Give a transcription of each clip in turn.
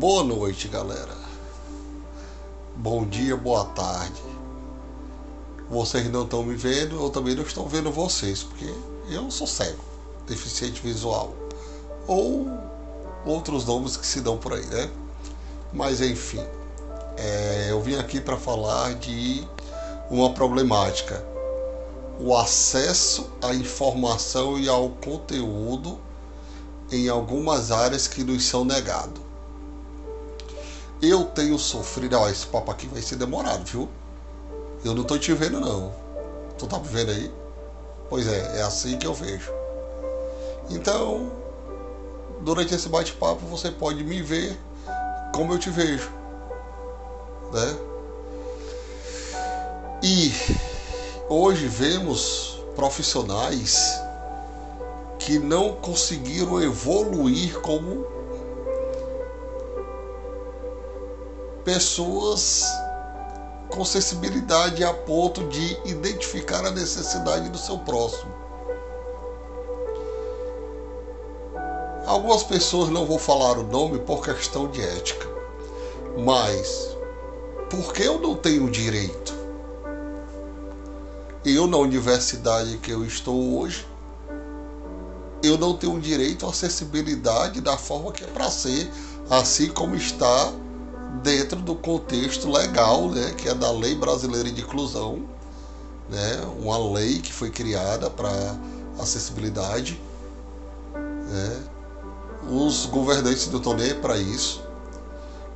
Boa noite, galera. Bom dia, boa tarde. Vocês não estão me vendo, eu também não estou vendo vocês, porque eu sou cego, deficiente visual. Ou outros nomes que se dão por aí, né? Mas enfim, eu vim aqui para falar de uma problemática. O acesso à informação e ao conteúdo em algumas áreas que nos são negados. Eu tenho sofrido... esse papo aqui vai ser demorado, viu? Eu não tô te vendo, não. Tu tá me vendo aí? Pois é assim que eu vejo. Então, durante esse bate-papo, você pode me ver como eu te vejo, né? E hoje vemos profissionais que não conseguiram evoluir como pessoas com sensibilidade a ponto de identificar a necessidade do seu próximo. Algumas pessoas, não vou falar o nome por questão de ética, mas por que eu não tenho direito? Eu, na universidade que eu estou hoje, eu não tenho direito à acessibilidade da forma que é para ser, assim como está dentro do contexto legal, né, que é da Lei Brasileira de Inclusão, né, uma lei que foi criada para acessibilidade, né. Os governantes não estão nem para isso.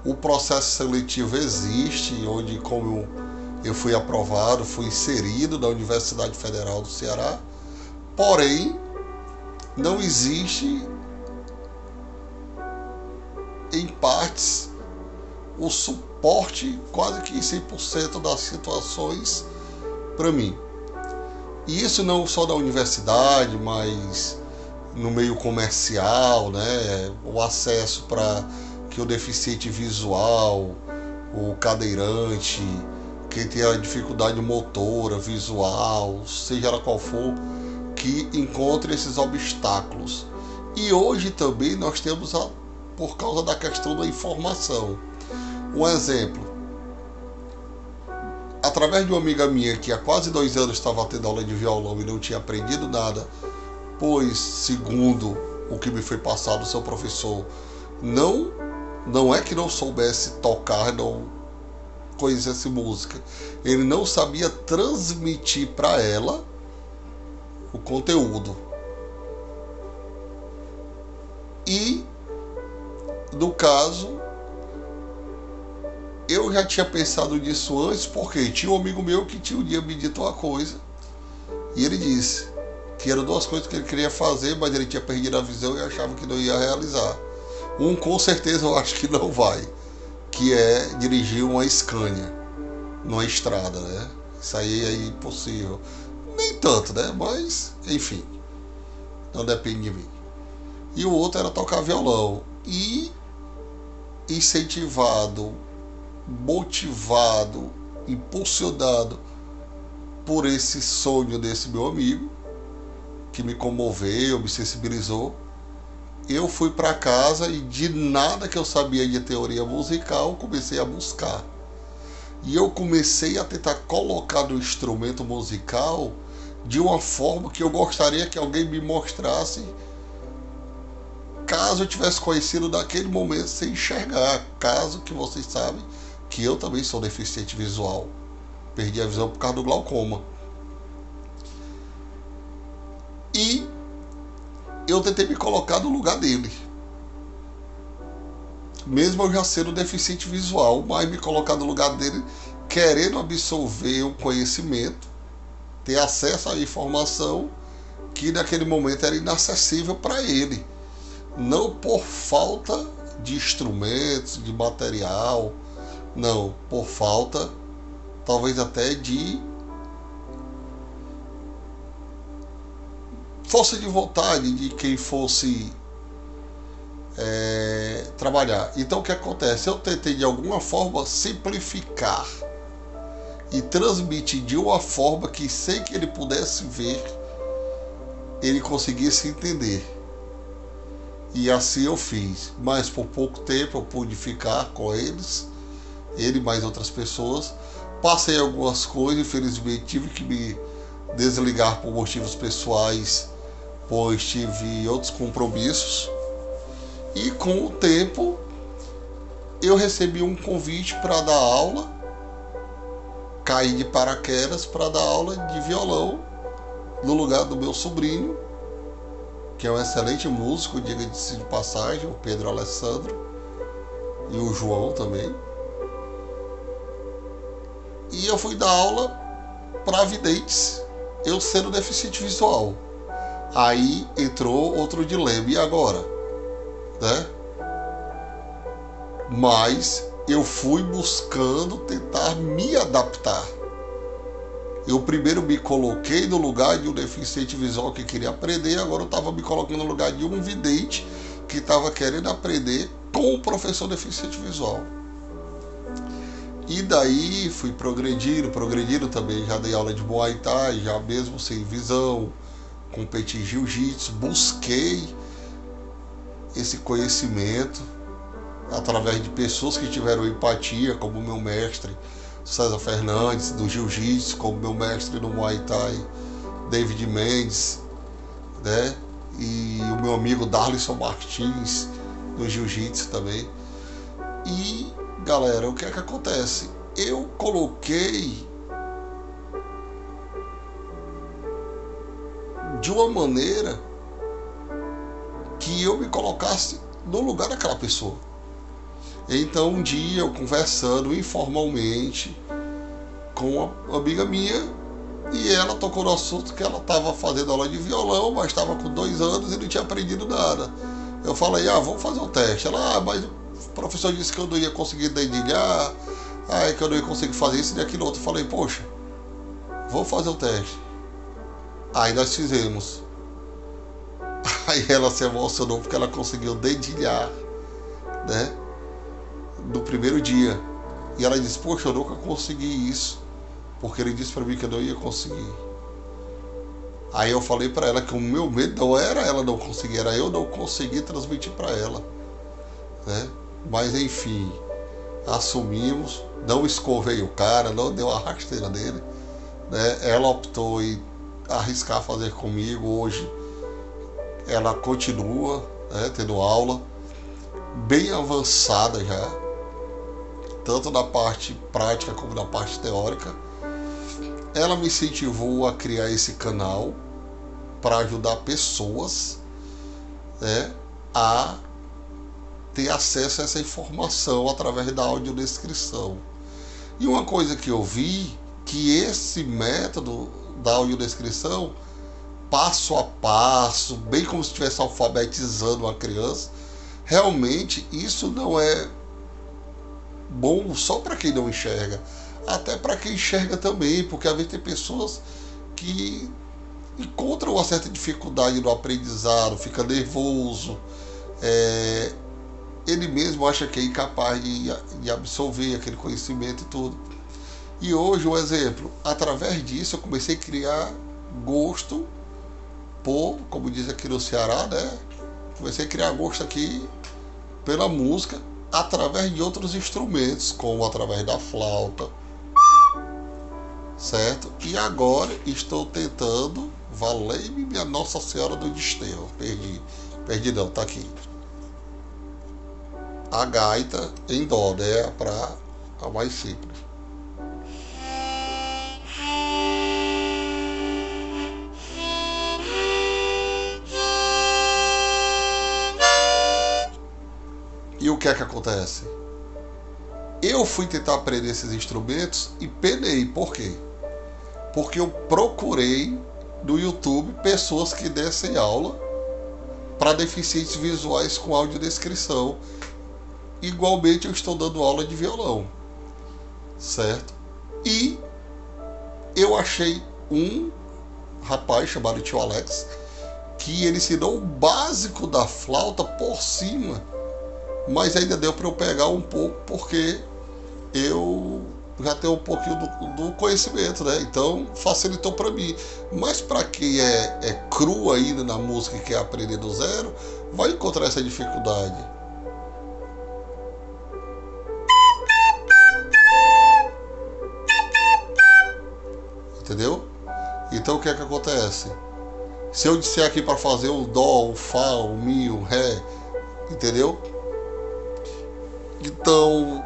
O processo seletivo existe, onde, como eu fui aprovado, fui inserido na Universidade Federal do Ceará, porém não existe em partes o suporte quase que 100% das situações para mim. E isso não só da universidade, mas no meio comercial, né? O acesso para que o deficiente visual, o cadeirante, quem tem a dificuldade motora, visual, seja ela qual for, que encontre esses obstáculos. E hoje também nós temos por causa da questão da informação. Um exemplo, através de uma amiga minha que há quase 2 anos estava tendo aula de violão e não tinha aprendido nada, pois, segundo o que me foi passado, o seu professor não é que não soubesse tocar, não conhecesse música, ele não sabia transmitir para ela o conteúdo. E, no caso, eu já tinha pensado nisso antes, porque tinha um amigo meu que tinha um dia me dito uma coisa, e ele disse que eram 2 coisas que ele queria fazer, mas ele tinha perdido a visão e achava que não ia realizar. Com certeza eu acho que não vai, que é dirigir uma Scania numa estrada, né? Isso aí é impossível. Nem tanto, né? Mas, enfim, não depende de mim. E o outro era tocar violão. E incentivado, motivado, impulsionado por esse sonho desse meu amigo, que me comoveu, me sensibilizou, eu fui para casa e de nada que eu sabia de teoria musical, comecei a buscar. E eu comecei a tentar colocar no instrumento musical de uma forma que eu gostaria que alguém me mostrasse, caso eu tivesse conhecido naquele momento sem enxergar. Caso que vocês sabem que eu também sou deficiente visual. Perdi a visão por causa do glaucoma. E eu tentei me colocar no lugar dele. Mesmo eu já sendo deficiente visual, mas me colocar no lugar dele, querendo absorver o conhecimento, ter acesso à informação que naquele momento era inacessível para ele. Não por falta de instrumentos, de material, não, por falta talvez até de força de vontade de quem fosse trabalhar. Então o que acontece? Eu tentei de alguma forma simplificar e transmitir de uma forma que, sem que ele pudesse ver, ele conseguisse entender. E assim eu fiz. Mas por pouco tempo eu pude ficar com eles, ele e mais outras pessoas. Passei algumas coisas, infelizmente tive que me desligar por motivos pessoais, pois tive outros compromissos. E com o tempo eu recebi um convite para dar aula, caí de paraquedas para dar aula de violão no lugar do meu sobrinho, que é um excelente músico, diga-se de passagem, o Pedro Alessandro, e o João também. E eu fui dar aula para videntes, eu sendo deficiente visual. Aí entrou outro dilema, e agora? Né? Mas eu fui buscando tentar me adaptar. Eu primeiro me coloquei no lugar de um deficiente visual que queria aprender, agora eu estava me colocando no lugar de um vidente que estava querendo aprender com o professor deficiente visual. E daí fui progredindo também, já dei aula de Muay Thai, já mesmo sem visão, competi em Jiu-Jitsu, busquei esse conhecimento através de pessoas que tiveram empatia, como o meu mestre César Fernandes, do Jiu-Jitsu, como meu mestre no Muay Thai, David Mendes, né? E o meu amigo Darlison Martins, do Jiu-Jitsu também. E, galera, o que é que acontece? Eu coloquei de uma maneira que eu me colocasse no lugar daquela pessoa. Então um dia eu conversando informalmente com uma amiga minha, e ela tocou no assunto que ela estava fazendo aula de violão, mas estava com 2 anos e não tinha aprendido nada. Eu falei, vamos fazer um teste. Ela, mas o professor disse que eu não ia conseguir dedilhar, que eu não ia conseguir fazer isso e aquilo outro. Eu falei, poxa, vamos fazer o teste. Aí nós fizemos. Aí ela se emocionou porque ela conseguiu dedilhar, né? No primeiro dia. E ela disse, poxa, eu nunca consegui isso, porque ele disse para mim que eu não ia conseguir. Aí eu falei para ela que o meu medo não era ela não conseguir, era eu não conseguir transmitir para ela, né? Mas enfim, assumimos, não escovei o cara, não deu a rasteira dele, né? Ela optou em arriscar fazer comigo. Hoje ela continua, né, tendo aula bem avançada já, tanto na parte prática como na parte teórica. Ela me incentivou a criar esse canal para ajudar pessoas, né, a ter acesso a essa informação através da audiodescrição. E uma coisa que eu vi, que esse método da audiodescrição, passo a passo, bem como se estivesse alfabetizando uma criança, realmente isso não é bom só para quem não enxerga, até para quem enxerga também, porque às vezes tem pessoas que encontram uma certa dificuldade no aprendizado, fica nervoso, ele mesmo acha que é incapaz de absorver aquele conhecimento e tudo. E hoje, um exemplo, através disso eu comecei a criar gosto por, como diz aqui no Ceará, né? Comecei a criar gosto aqui pela música, através de outros instrumentos, como através da flauta, certo? E agora estou tentando, valei-me minha Nossa Senhora do Desterro, perdi não, tá aqui, a gaita em dó, né? Para a mais simples. E o que é que acontece? Eu fui tentar aprender esses instrumentos e penei. Por quê? Porque eu procurei no YouTube pessoas que dessem aula para deficientes visuais com audiodescrição. Igualmente eu estou dando aula de violão, certo? E eu achei um rapaz chamado Tio Alex, que ele ensinou o básico da flauta por cima, mas ainda deu para eu pegar um pouco, porque eu já tenho um pouquinho do conhecimento, né? Então facilitou para mim. Mas para quem é cru ainda na música e quer aprender do zero, vai encontrar essa dificuldade. Entendeu? Então o que é que acontece? Se eu disser aqui para fazer o dó, o fá, o mi, o ré, entendeu? Então,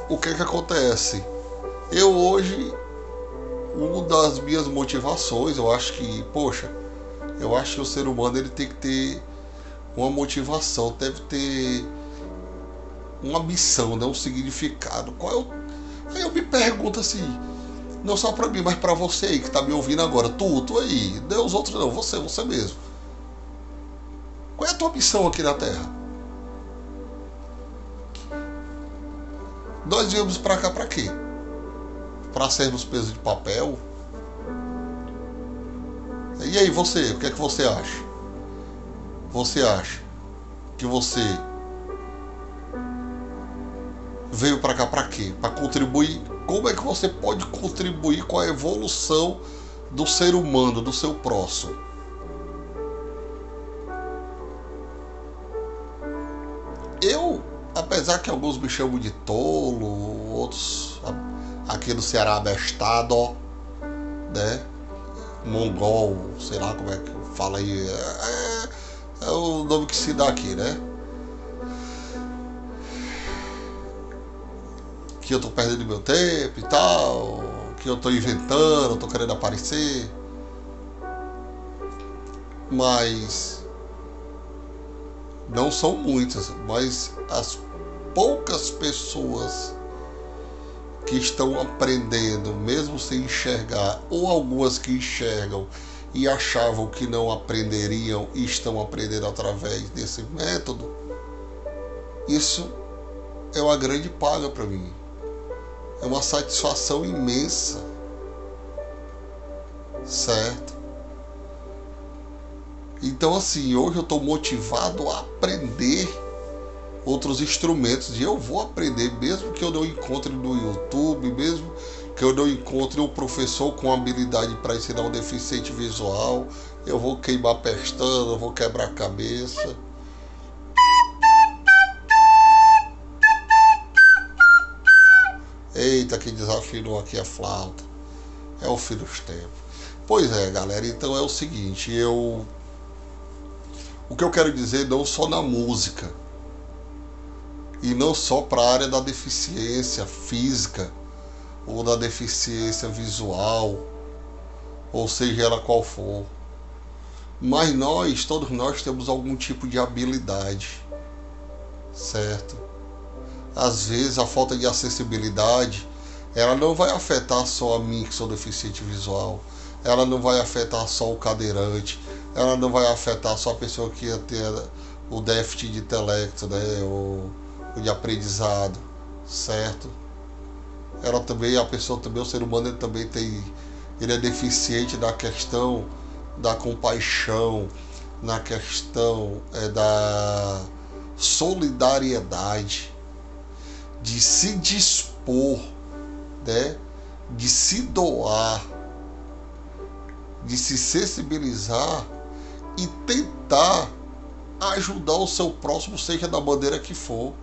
o que é que acontece? Eu hoje, uma das minhas motivações, eu acho que, poxa, eu acho que o ser humano ele tem que ter uma motivação, deve ter uma missão, né? Um significado. Qual é o... Aí eu me pergunto assim, não só para mim, mas para você aí que tá me ouvindo agora, tu aí, não os outros não, você mesmo. Qual é a tua missão aqui na Terra? Nós viemos para cá para quê? Para sermos peso de papel? E aí você, o que é que você acha? Você acha que você veio para cá para quê? Para contribuir? Como é que você pode contribuir com a evolução do ser humano, do seu próximo? Eu, apesar que alguns me chamam de tolo, outros aqui no Ceará abestado, né? Mongol, sei lá como é que fala aí, é o nome que se dá aqui, né? Que eu tô perdendo meu tempo e tal, que eu tô inventando, tô querendo aparecer. Mas não são muitas, mas as poucas pessoas que estão aprendendo, mesmo sem enxergar, ou algumas que enxergam e achavam que não aprenderiam e estão aprendendo através desse método, isso é uma grande paga para mim. É uma satisfação imensa, certo? Então assim, hoje eu estou motivado a aprender outros instrumentos e eu vou aprender, mesmo que eu não encontre no YouTube, mesmo que eu não encontre um professor com habilidade para ensinar um deficiente visual, eu vou queimar pestana, eu vou quebrar a cabeça. Eita, que desafinou aqui a flauta. É o fim dos tempos. Pois é, galera, então é o seguinte, o que eu quero dizer não só na música, e não só para a área da deficiência física, ou da deficiência visual, ou seja ela qual for, mas todos nós temos algum tipo de habilidade, certo? Às vezes a falta de acessibilidade, ela não vai afetar só a mim que sou deficiente visual, ela não vai afetar só o cadeirante, ela não vai afetar só a pessoa que ia ter o déficit de intelecto, né, o de aprendizado, certo? Ela também, a pessoa também, o ser humano, ele é deficiente na questão da compaixão, na questão da solidariedade, de se dispor, né? De se doar, de se sensibilizar e tentar ajudar o seu próximo, seja da maneira que for.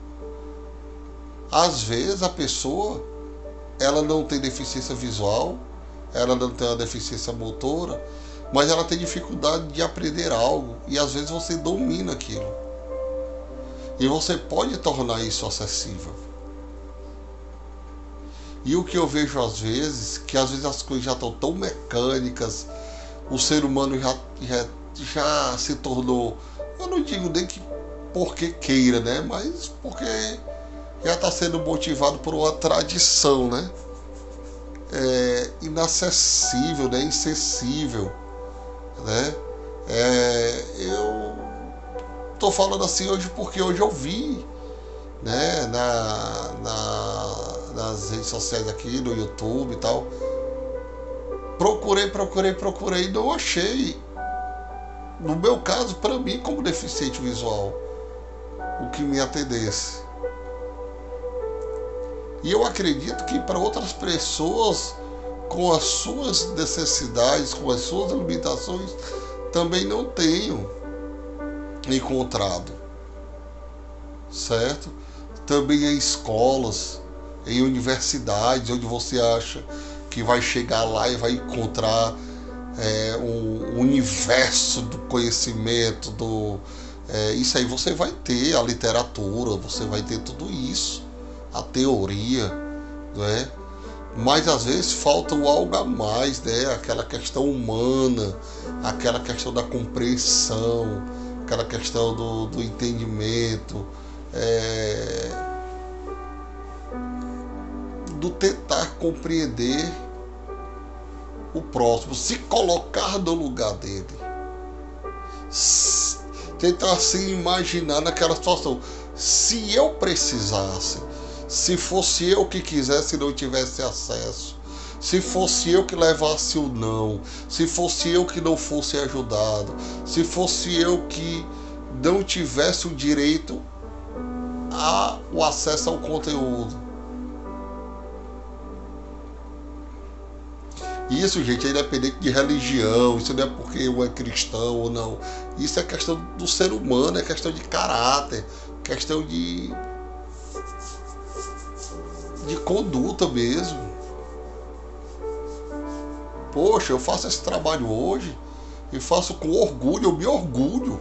Às vezes a pessoa, ela não tem deficiência visual, ela não tem uma deficiência motora, mas ela tem dificuldade de aprender algo e às vezes você domina aquilo. E você pode tornar isso acessível. E o que eu vejo às vezes, que às vezes as coisas já estão tão mecânicas, o ser humano já se tornou, eu não digo nem que porque queira, né? Mas porque já está sendo motivado por uma tradição, né? Inacessível, né? Insensível, né? Eu tô falando assim hoje porque hoje eu vi, né? Nas redes sociais aqui, no YouTube e tal. Procurei e não achei. No meu caso, para mim, como deficiente visual, o que me atendesse. E eu acredito que para outras pessoas, com as suas necessidades, com as suas limitações, também não tenham encontrado, certo? Também em escolas, em universidades, onde você acha que vai chegar lá e vai encontrar um universo do conhecimento, isso aí você vai ter a literatura, você vai ter tudo isso, a teoria, né? Mas às vezes falta o algo a mais, né? Aquela questão humana, aquela questão da compreensão, aquela questão do entendimento, do tentar compreender o próximo, se colocar no lugar dele, tentar se imaginar naquela situação. Se eu precisasse, se fosse eu que quisesse e não tivesse acesso, se fosse eu que levasse o não, se fosse eu que não fosse ajudado, se fosse eu que não tivesse o direito ao acesso ao conteúdo. Isso, gente, é independente de religião, isso não é porque um é cristão ou não. Isso é questão do ser humano, é questão de caráter, questão de conduta mesmo. Poxa, eu faço esse trabalho hoje e faço com orgulho, eu me orgulho.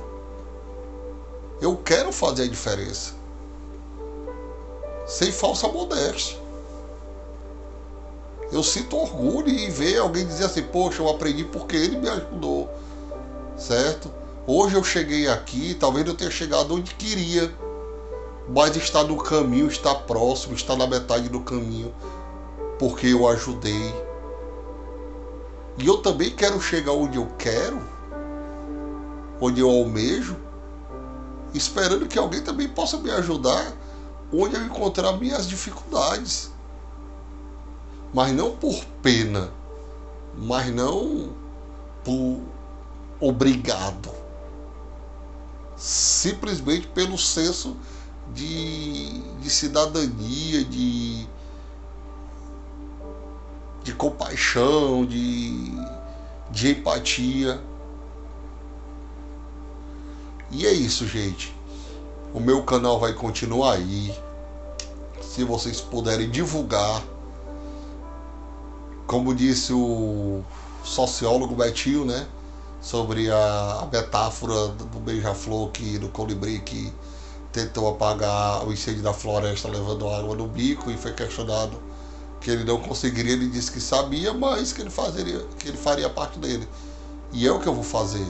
Eu quero fazer a diferença. Sem falsa modéstia. Eu sinto orgulho em ver alguém dizer assim, poxa, eu aprendi porque ele me ajudou, certo? Hoje eu cheguei aqui, talvez eu tenha chegado onde queria, mas está no caminho, está próximo, está na metade do caminho, porque eu ajudei. E eu também quero chegar onde eu quero, onde eu almejo, esperando que alguém também possa me ajudar onde eu encontrar minhas dificuldades. Mas não por pena, mas não por obrigado. Simplesmente pelo senso de cidadania, de compaixão, de empatia. E é isso, gente. O meu canal vai continuar aí. Se vocês puderem divulgar, como disse o sociólogo Betinho, né, sobre a metáfora do beija-flor, do colibri que tentou apagar o incêndio da floresta levando água no bico e foi questionado que ele não conseguiria. Ele disse que sabia, mas que ele faria parte dele. E é o que eu vou fazer.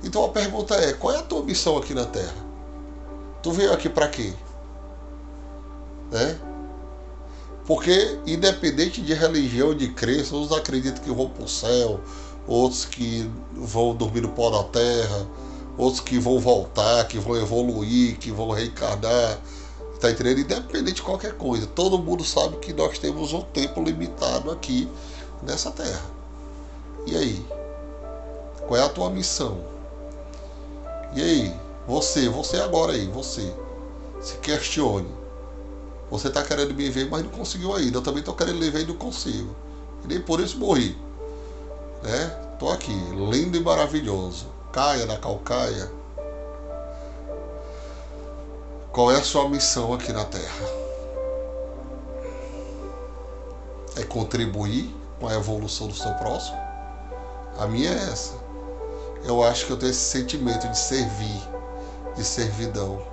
Então a pergunta é, qual é a tua missão aqui na Terra? Tu veio aqui para quê? Né? Porque, independente de religião, de crença, uns acreditam que vão para o céu, outros que vão dormir no pó da terra, outros que vão voltar, que vão evoluir, que vão reencarnar, tá entendendo? Independente de qualquer coisa, todo mundo sabe que nós temos um tempo limitado aqui nessa terra. E aí? Qual é a tua missão? E aí? Você agora aí, você. Se questione. Você está querendo me ver, mas não conseguiu ainda. Eu também estou querendo lhe ver e não consigo. E nem por isso morri. Né? Estou aqui, lindo e maravilhoso. Caia na calcaia. Qual é a sua missão aqui na Terra? É contribuir com a evolução do seu próximo? A minha é essa. Eu acho que eu tenho esse sentimento de servir, de servidão.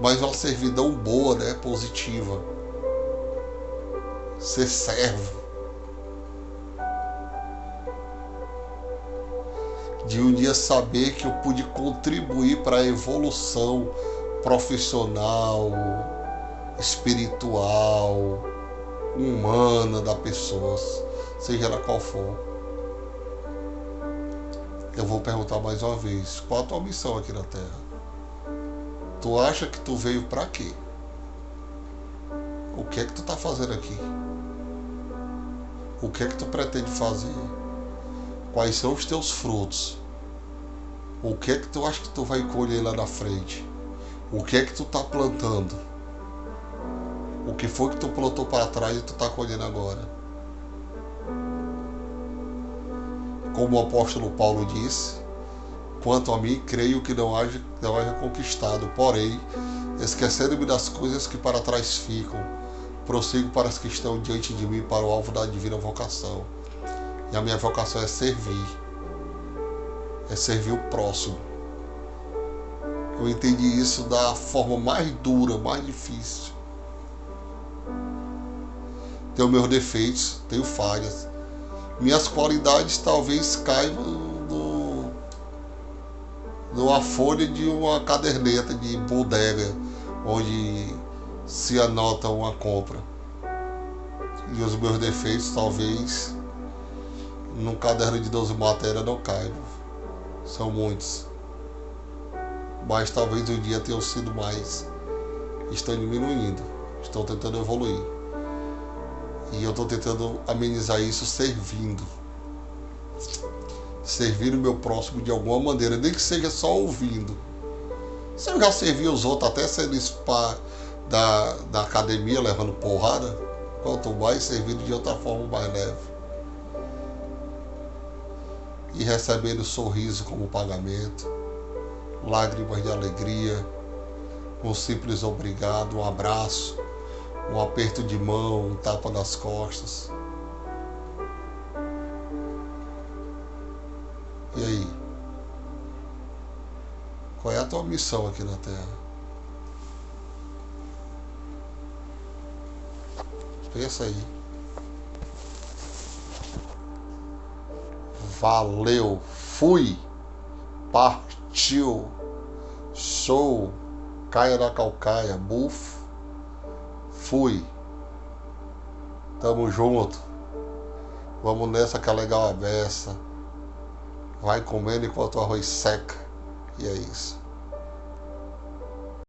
Mas uma servidão boa, né? Positiva. Ser servo. De um dia saber que eu pude contribuir para a evolução profissional, espiritual, humana da pessoa, seja ela qual for. Eu vou perguntar mais uma vez, qual a tua missão aqui na Terra? Tu acha que tu veio pra quê? O que é que tu tá fazendo aqui? O que é que tu pretende fazer? Quais são os teus frutos? O que é que tu acha que tu vai colher lá na frente? O que é que tu tá plantando? O que foi que tu plantou para trás e tu tá colhendo agora? Como o apóstolo Paulo disse, quanto a mim, creio que não haja conquistado, porém, esquecendo-me das coisas que para trás ficam, prossigo para as que estão diante de mim, para o alvo da divina vocação. E a minha vocação é servir o próximo. Eu entendi isso da forma mais dura, mais difícil. Tenho meus defeitos, tenho falhas. Minhas qualidades talvez caiam numa folha de uma caderneta de bodega, onde se anota uma compra. E os meus defeitos talvez num caderno de 12 matérias não caibam. São muitos. Mas talvez um dia tenham sido mais. Estão diminuindo. Estão tentando evoluir. E eu estou tentando amenizar isso servindo. Servir o meu próximo de alguma maneira, nem que seja só ouvindo. Se eu já servi os outros até sendo spa da academia levando porrada, quanto mais servindo de outra forma mais leve. E recebendo sorriso como pagamento, lágrimas de alegria, um simples obrigado, um abraço, um aperto de mão, um tapa nas costas. E aí? Qual é a tua missão aqui na Terra? Pensa aí. Valeu, fui, partiu, show, caia na calcaia, bufo, fui. Tamo junto. Vamos nessa que é legal a beça. Vai comendo enquanto o arroz seca. E é isso.